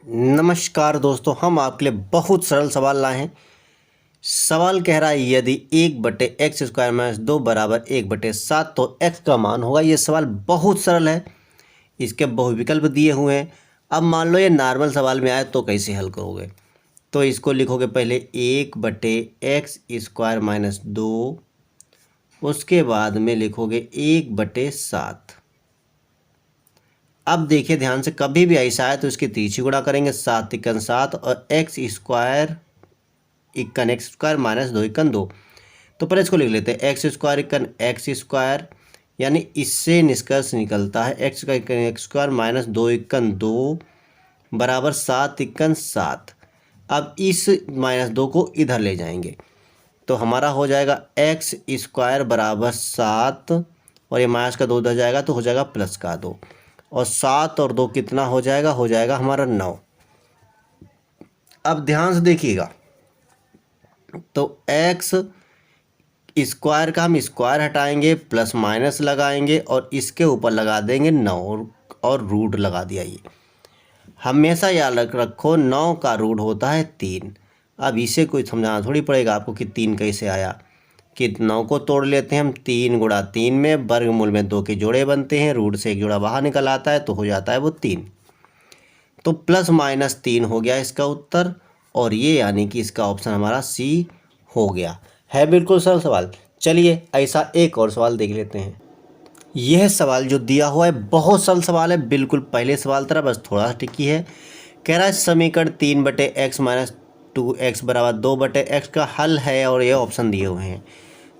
नमस्कार दोस्तों, हम आपके लिए बहुत सरल सवाल लाए हैं। सवाल कह रहा है यदि 1/x² - 2 बराबर 1/7 तो x का मान होगा। ये सवाल बहुत सरल है, इसके बहुविकल्प दिए हुए हैं। अब मान लो ये नॉर्मल सवाल में आए तो कैसे हल करोगे। तो इसको लिखोगे पहले 1/x² - 2, उसके बाद में लिखोगे 1/7। अब देखिए ध्यान से, कभी भी ऐसा है तो इसकी तीसरी गुणा करेंगे, 7×7 और x² -2 तो पहले इसको लिख लेते हैं x²=x², यानी इससे निष्कर्ष निकलता है x² -2 बराबर 7×7। अब इस -2 को इधर ले जाएंगे तो हमारा हो जाएगा x² बराबर 7 और ये माइनस का 2 उधर जाएगा तो हो जाएगा प्लस का 2, और 7 और 2 कितना हो जाएगा हमारा 9। अब ध्यान से देखिएगा, तो x स्क्वायर का हम स्क्वायर हटाएंगे, प्लस माइनस लगाएंगे और इसके ऊपर लगा देंगे 9 और रूट लगा दिया। ये हमेशा याद रखो 9 का रूट होता है 3। अब इसे कोई समझाना थोड़ी पड़ेगा आपको कि 3 कैसे आया, कि 9 को तोड़ लेते हैं हम, 3×3 में वर्गमूल में 2 के जोड़े बनते हैं, रूट से एक जोड़ा बाहर निकल आता है तो हो जाता है वो 3। तो +-3 हो गया इसका उत्तर, और ये यानी कि इसका ऑप्शन हमारा सी हो गया। है बिल्कुल सरल सवाल। चलिए ऐसा एक और सवाल देख लेते हैं। यह सवाल जो दिया हुआ है बहुत सरल सवाल है, बिल्कुल पहले सवाल तरह, बस थोड़ा सा ट्रिकी है। कह रहा है समीकरण 3/x - 2x बराबर 2/x का हल है और ये ऑप्शन दिए हुए हैं।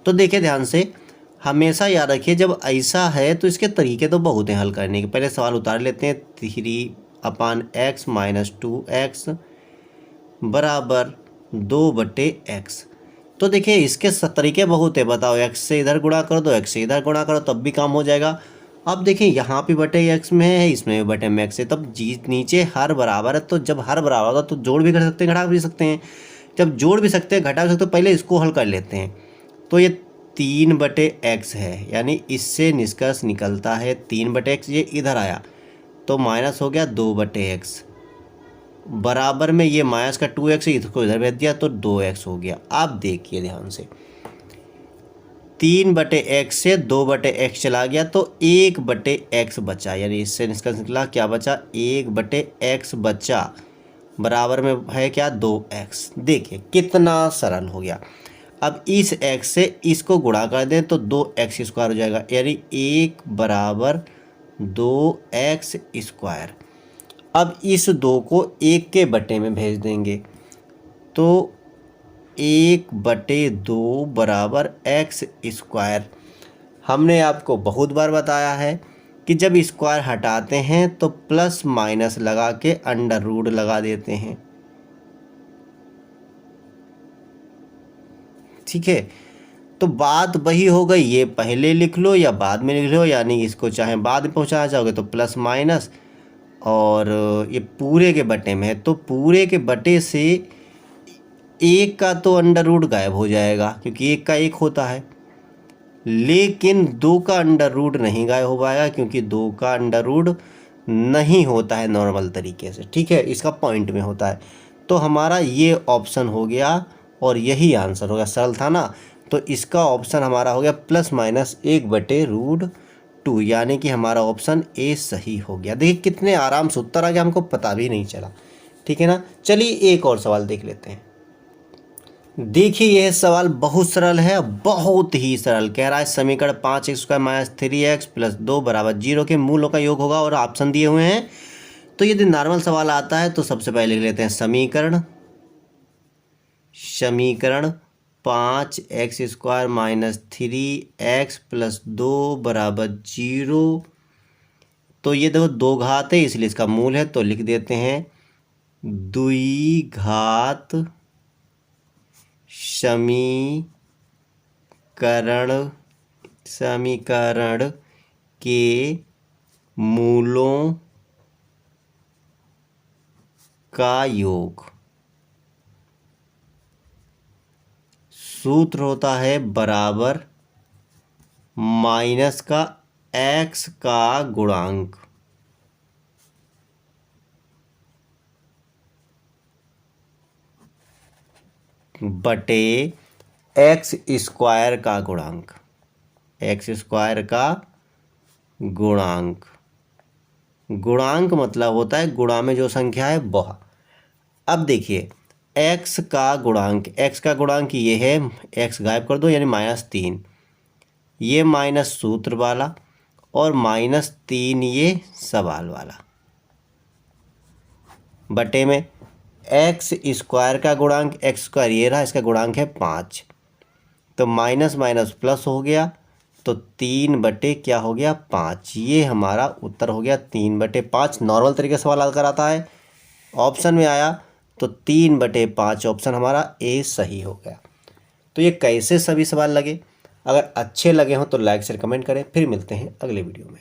तो देखिए ध्यान से, हमेशा याद रखिए जब ऐसा है तो इसके तरीके तो बहुत हैं हल करने के। पहले सवाल उतार लेते हैं, 3/x - 2x बराबर 2/x। तो देखिए इसके तरीके बहुत है, बताओ x से इधर गुणा कर दो, x से इधर गुणा करो तब भी काम हो जाएगा। अब देखिए यहाँ पे बटे x में है, इसमें भी बटे में x है, तब जी नीचे हर बराबर है, तो जब हर बराबर होगा तो जोड़ भी कर सकते हैं, घटा भी सकते हैं। जब जोड़ भी सकते हैं घटा भी सकते हैं, पहले इसको हल कर लेते हैं। तो ये 3/x है, यानी इससे निष्कर्ष निकलता है 3/x, ये इधर आया तो माइनस हो गया 2/x, बराबर में ये माइनस का 2x इसको इधर भेज दिया तो 2x हो गया। आप देखिए ध्यान से, 3/x से 2/x चला गया तो 1/x बचा, यानी इससे निष्कर्ष निकला क्या बचा, 1/x बचा, बराबर में है क्या 2x। देखिए कितना सरल हो गया। अब इस x से इसको गुणा कर दें तो 2x² हो जाएगा, यानी 1 बराबर 2x²। अब इस 2 को 1 के बटे में भेज देंगे तो 1/2 बराबर x²। हमने आपको बहुत बार बताया है कि जब स्क्वायर हटाते हैं तो प्लस माइनस लगा के अंडर रूट लगा देते हैं, ठीक है। तो बात वही हो गई, ये पहले लिख लो या बाद में लिख लो, यानी इसको चाहे बाद में पहुंचाना चाहोगे तो प्लस माइनस, और ये पूरे के बटे में है तो पूरे के बटे से 1 का तो अंडर रूट गायब हो जाएगा क्योंकि 1 का 1 होता है, लेकिन 2 का अंडर रूट नहीं गायब हो पाएगा क्योंकि 2 का अंडर रूट नहीं होता है नॉर्मल तरीके से, ठीक है, इसका पॉइंट में होता है। तो हमारा ये ऑप्शन हो गया और यही आंसर हो गया। सरल था ना, तो इसका ऑप्शन हमारा हो गया +-1/√2, यानी कि हमारा ऑप्शन ए सही हो गया। देखिए कितने आराम से उत्तर आ गया, हमको पता भी नहीं चला, ठीक है ना। चलिए एक और सवाल देख लेते हैं। देखिए यह सवाल बहुत सरल है, बहुत ही सरल। कह रहा है समीकरण 5x² - 3x + 2 बराबर 0 के मूलों का योग होगा, और ऑप्शन दिए हुए हैं। तो यदि नॉर्मल सवाल आता है तो सबसे पहले लिख लेते हैं समीकरण 5x² - 3x + 2 बराबर 0। तो ये देखो 2 घात है इसलिए इसका मूल है, तो लिख देते हैं द्विघात समीकरण के मूलों का योग। सूत्र होता है बराबर माइनस का x का गुणांक। बटे एक्स स्क्वायर का गुणांक, एक्स स्क्वायर का गुणांक। गुणांक मतलब होता है गुणा में जो संख्या है वह। अब देखिए x का गुणांक, x का गुणांक ये है, x गायब कर दो यानी -3, ये माइनस सूत्र वाला और -3 ये सवाल वाला, बटे में एक्स स्क्वायर का गुणांक, एक्स स्क्वायर ये रहा, इसका गुणांक है 5, तो माइनस माइनस प्लस हो गया, तो 3 बटे क्या हो गया 5, ये हमारा उत्तर हो गया 3/5। नॉर्मल तरीके से सवाल हल कराता है, ऑप्शन में आया तो 3/5 ऑप्शन हमारा ए सही हो गया। तो ये कैसे सभी सवाल लगे, अगर अच्छे लगे हों तो लाइक शेयर कमेंट करें। फिर मिलते हैं अगले वीडियो में।